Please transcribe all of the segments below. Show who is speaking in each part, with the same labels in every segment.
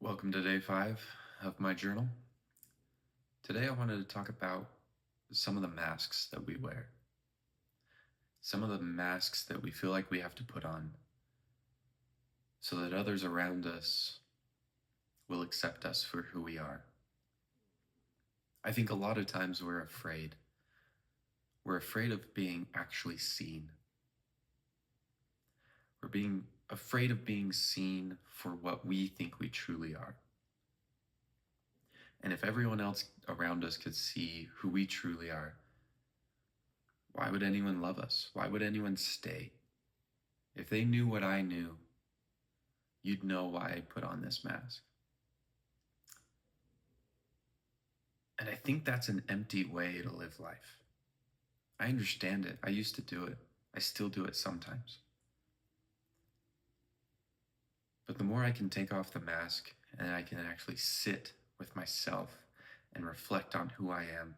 Speaker 1: Welcome to day 5 of my journal. Today I wanted to talk about some of the masks that we wear. Some of the masks that we feel like we have to put on so that others around us will accept us for who we are. I think a lot of times we're afraid. We're afraid of being actually seen. We're being afraid of being seen for what we think we truly are. And if everyone else around us could see who we truly are, why would anyone love us? Why would anyone stay? If they knew what I knew, you'd know why I put on this mask. And I think that's an empty way to live life. I understand it. I used to do it. I still do it sometimes. But the more I can take off the mask and I can actually sit with myself and reflect on who I am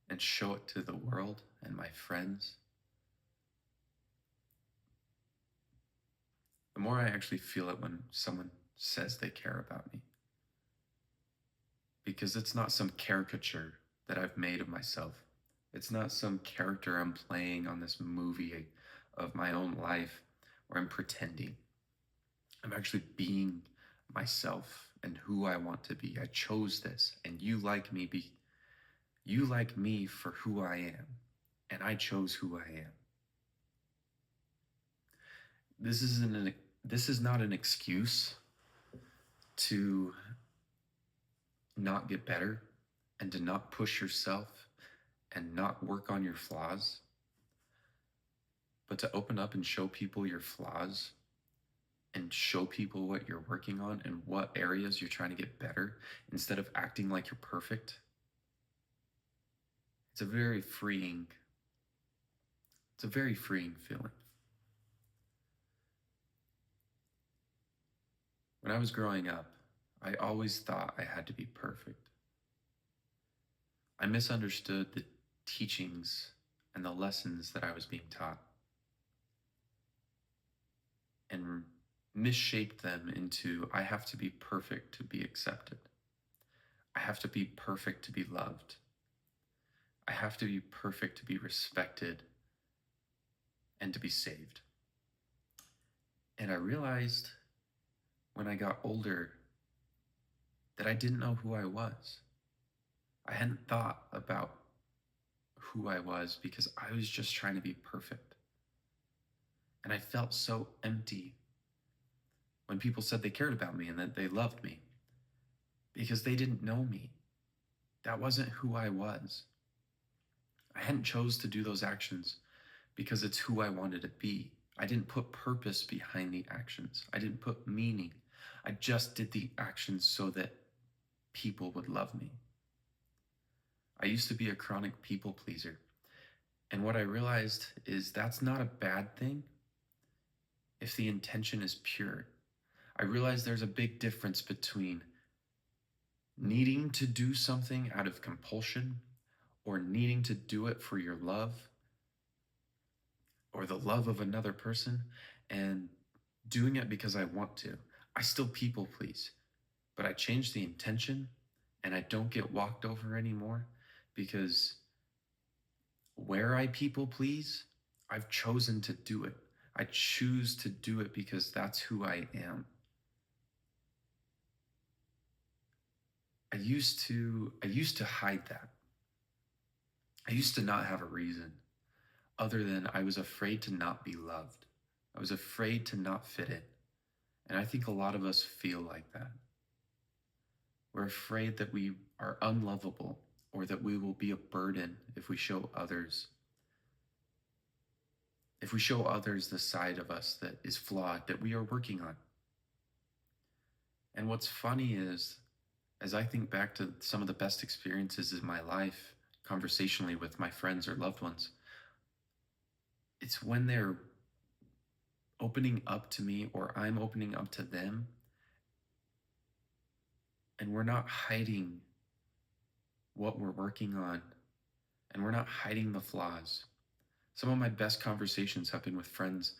Speaker 1: and show it to the world and my friends, the more I actually feel it when someone says they care about me. Because it's not some caricature that I've made of myself. It's not some character I'm playing on this movie of my own life where I'm pretending. I'm actually being myself and who I want to be. I chose this, and you like me for who I am, and I chose who I am. This is not an excuse to not get better and to not push yourself and not work on your flaws, but to open up and show people your flaws and show people what you're working on and what areas you're trying to get better instead of acting like you're perfect. It's a very freeing feeling. When I was growing up, I always thought I had to be perfect. I misunderstood the teachings and the lessons that I was being taught and misshaped them into I have to be perfect to be accepted. I have to be perfect to be loved. I have to be perfect to be respected and to be saved. And I realized when I got older that I didn't know who I was. I hadn't thought about who I was because I was just trying to be perfect. And I felt so empty when people said they cared about me and that they loved me because they didn't know me. That wasn't who I was. I hadn't chose to do those actions because it's who I wanted to be. I didn't put purpose behind the actions. I didn't put meaning. I just did the actions so that people would love me. I used to be a chronic people pleaser. And what I realized is that's not a bad thing if the intention is pure. I realized there's a big difference between needing to do something out of compulsion or needing to do it for your love or the love of another person and doing it because I want to. I still people please, but I change the intention and I don't get walked over anymore because where I people please, I've chosen to do it. I choose to do it because that's who I am. I used to hide that. I used to not have a reason other than I was afraid to not be loved. I was afraid to not fit in. And I think a lot of us feel like that. We're afraid that we are unlovable or that we will be a burden if we show others. If we show others the side of us that is flawed, that we are working on. And what's funny is, as I think back to some of the best experiences in my life, conversationally with my friends or loved ones, it's when they're opening up to me or I'm opening up to them, and we're not hiding what we're working on, and we're not hiding the flaws. Some of my best conversations have been with friends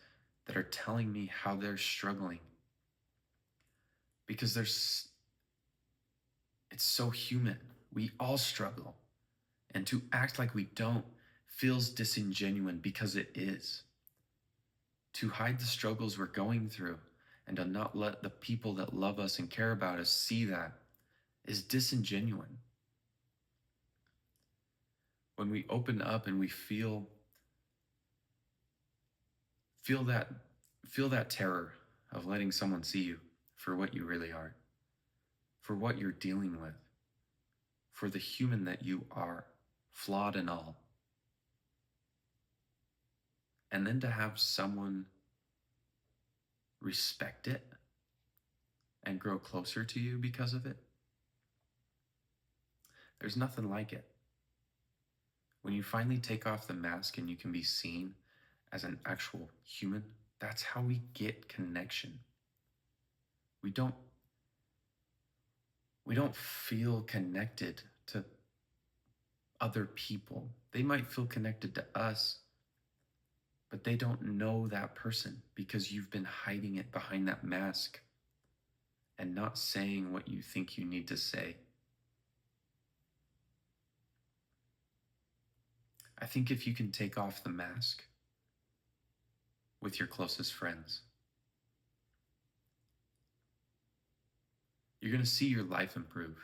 Speaker 1: that are telling me how they're struggling because it's so human. We all struggle. And to act like we don't feels disingenuous because it is. To hide the struggles we're going through and to not let the people that love us and care about us see that is disingenuous. When we open up and we feel that feel that terror of letting someone see you for what you really are, for what you're dealing with, for the human that you are, flawed and all. And then to have someone respect it and grow closer to you because of it, there's nothing like it. When you finally take off the mask and you can be seen as an actual human, that's how we get connection. We don't feel connected to other people. They might feel connected to us, but they don't know that person because you've been hiding it behind that mask and not saying what you think you need to say. I think if you can take off the mask with your closest friends, you're going to see your life improve.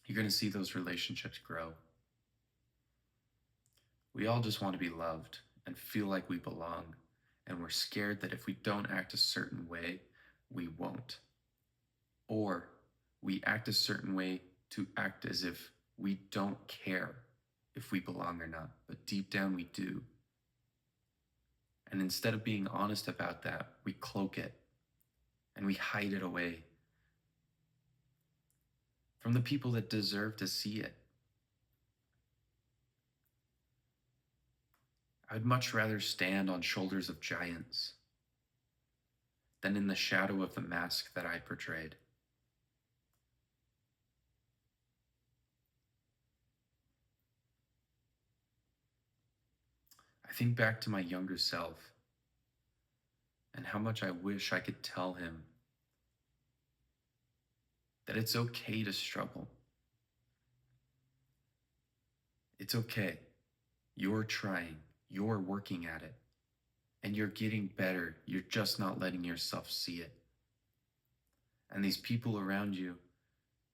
Speaker 1: You're going to see those relationships grow. We all just want to be loved and feel like we belong, and we're scared that if we don't act a certain way, we won't. Or we act a certain way to act as if we don't care if we belong or not, but deep down we do. And instead of being honest about that, we cloak it and we hide it away from the people that deserve to see it. I'd much rather stand on shoulders of giants than in the shadow of the mask that I portrayed. I think back to my younger self and how much I wish I could tell him that it's okay to struggle. It's okay. You're trying, you're working at it, and you're getting better. You're just not letting yourself see it. And these people around you,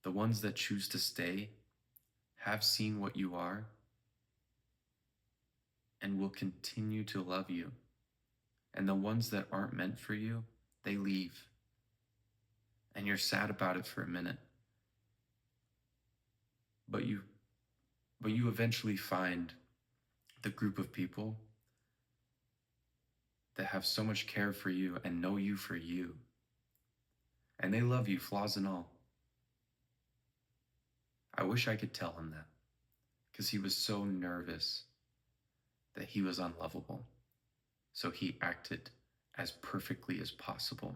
Speaker 1: the ones that choose to stay, have seen what you are and will continue to love you. And the ones that aren't meant for you, they leave. And you're sad about it for a minute. But you eventually find the group of people that have so much care for you and know you for you. And they love you, flaws and all. I wish I could tell him that, because he was so nervous that he was unlovable. So he acted as perfectly as possible.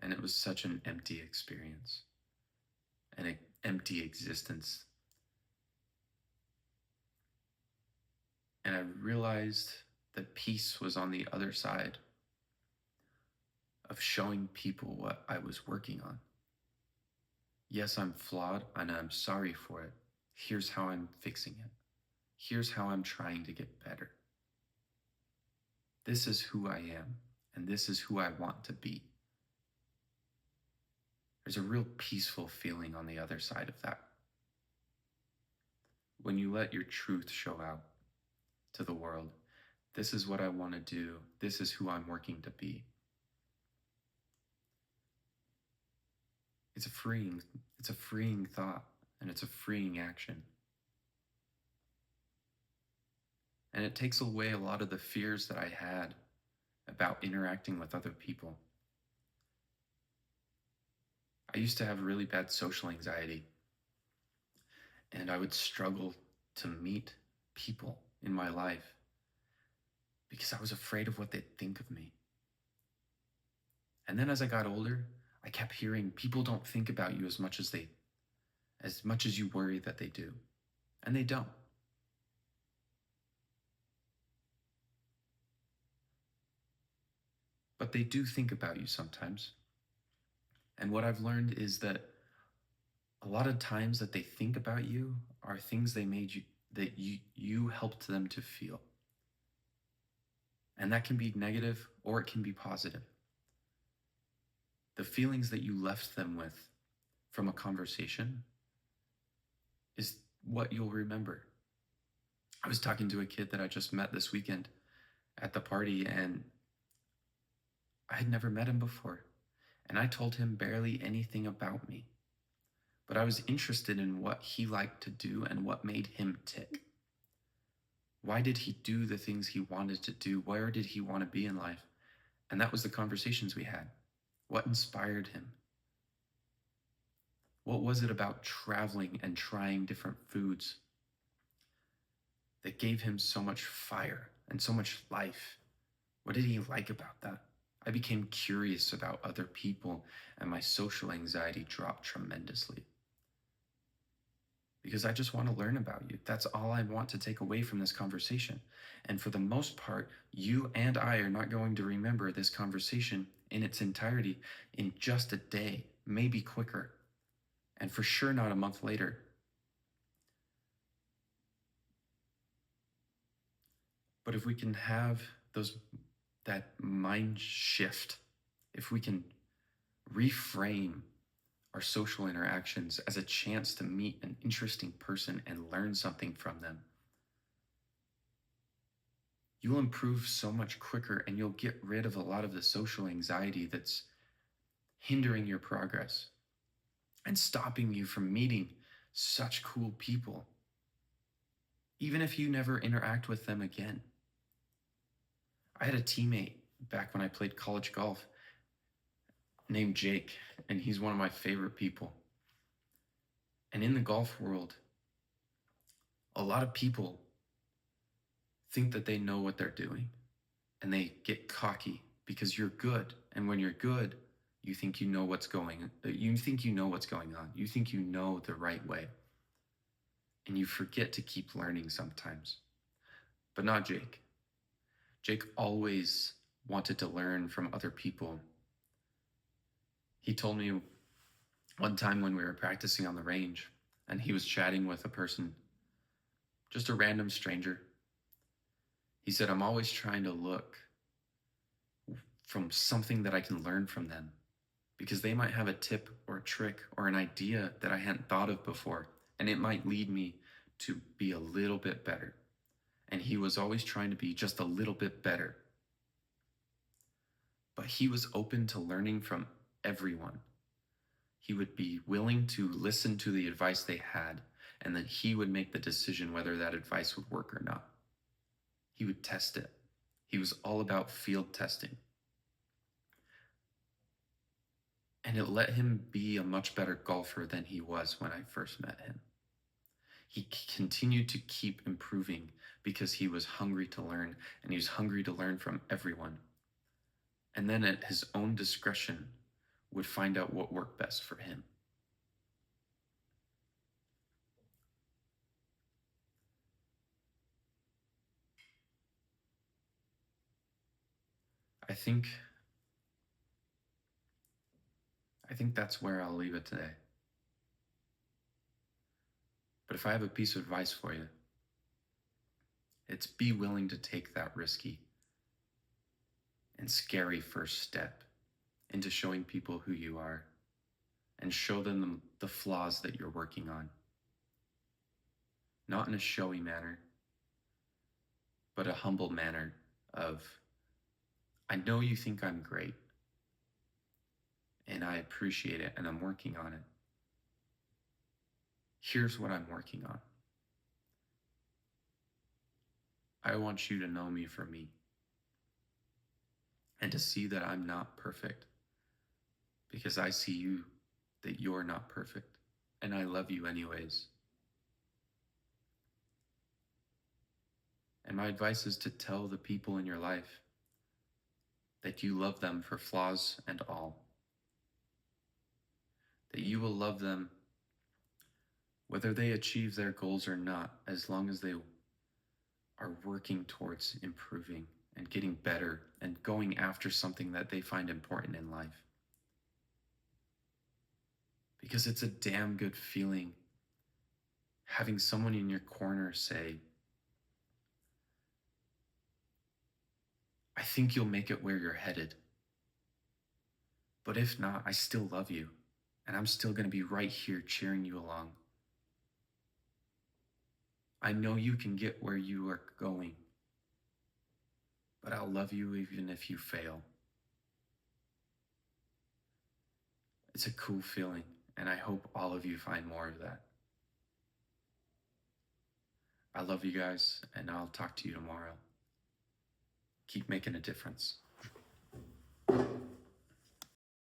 Speaker 1: And it was such an empty experience, an empty existence. And I realized that peace was on the other side of showing people what I was working on. Yes, I'm flawed and I'm sorry for it. Here's how I'm fixing it. Here's how I'm trying to get better. This is who I am, and this is who I want to be. There's a real peaceful feeling on the other side of that. When you let your truth show out to the world, this is what I want to do. This is who I'm working to be. It's a freeing thought, and it's a freeing action. And it takes away a lot of the fears that I had about interacting with other people. I used to have really bad social anxiety, and I would struggle to meet people in my life because I was afraid of what they'd think of me. And then as I got older, I kept hearing people don't think about you as much as you worry that they do. And they don't. But they do think about you sometimes. And what I've learned is that a lot of times that they think about you are things they made you, that you helped them to feel. And that can be negative or it can be positive. The feelings that you left them with from a conversation is what you'll remember. I was talking to a kid that I just met this weekend at the party, and I had never met him before. And I told him barely anything about me, but I was interested in what he liked to do and what made him tick. Why did he do the things he wanted to do? Where did he want to be in life? And that was the conversations we had. What inspired him? What was it about traveling and trying different foods that gave him so much fire and so much life? What did he like about that? I became curious about other people, and my social anxiety dropped tremendously. Because I just want to learn about you. That's all I want to take away from this conversation. And for the most part, you and I are not going to remember this conversation in its entirety in just a day, maybe quicker, and for sure not a month later. But if we can have that mind shift, if we can reframe our social interactions as a chance to meet an interesting person and learn something from them, you'll improve so much quicker, and you'll get rid of a lot of the social anxiety that's hindering your progress and stopping you from meeting such cool people, even if you never interact with them again. I had a teammate back when I played college golf named Jake, and he's one of my favorite people. And in the golf world, a lot of people think that they know what they're doing, and they get cocky because you're good. And when you're good, you think you know what's going on. You think you know what's going on. You think you know the right way. And you forget to keep learning sometimes. But not Jake. Jake always wanted to learn from other people. He told me one time when we were practicing on the range, and he was chatting with a person, just a random stranger. He said, I'm always trying to look from something that I can learn from them, because they might have a tip or a trick or an idea that I hadn't thought of before, and it might lead me to be a little bit better. And he was always trying to be just a little bit better. But he was open to learning from everyone. He would be willing to listen to the advice they had, and then he would make the decision whether that advice would work or not. He would test it. He was all about field testing. And it let him be a much better golfer than he was when I first met him. He continued to keep improving because he was hungry to learn, and he was hungry to learn from everyone. And then at his own discretion, would find out what worked best for him. I think that's where I'll leave it today. But if I have a piece of advice for you, it's be willing to take that risky and scary first step into showing people who you are and show them the flaws that you're working on. Not in a showy manner, but a humble manner of, I know you think I'm great, and I appreciate it, and I'm working on it. Here's what I'm working on. I want you to know me for me, and to see that I'm not perfect, because I see you, that you're not perfect, and I love you anyways. And my advice is to tell the people in your life that you love them for flaws and all, that you will love them whether they achieve their goals or not, as long as they are working towards improving and getting better and going after something that they find important in life. because it's a damn good feeling having someone in your corner say, I think you'll make it where you're headed. But if not, I still love you, and I'm still going to be right here cheering you along. I know you can get where you are going, but I'll love you even if you fail. It's a cool feeling, and I hope all of you find more of that. I love you guys, and I'll talk to you tomorrow. Keep making a difference.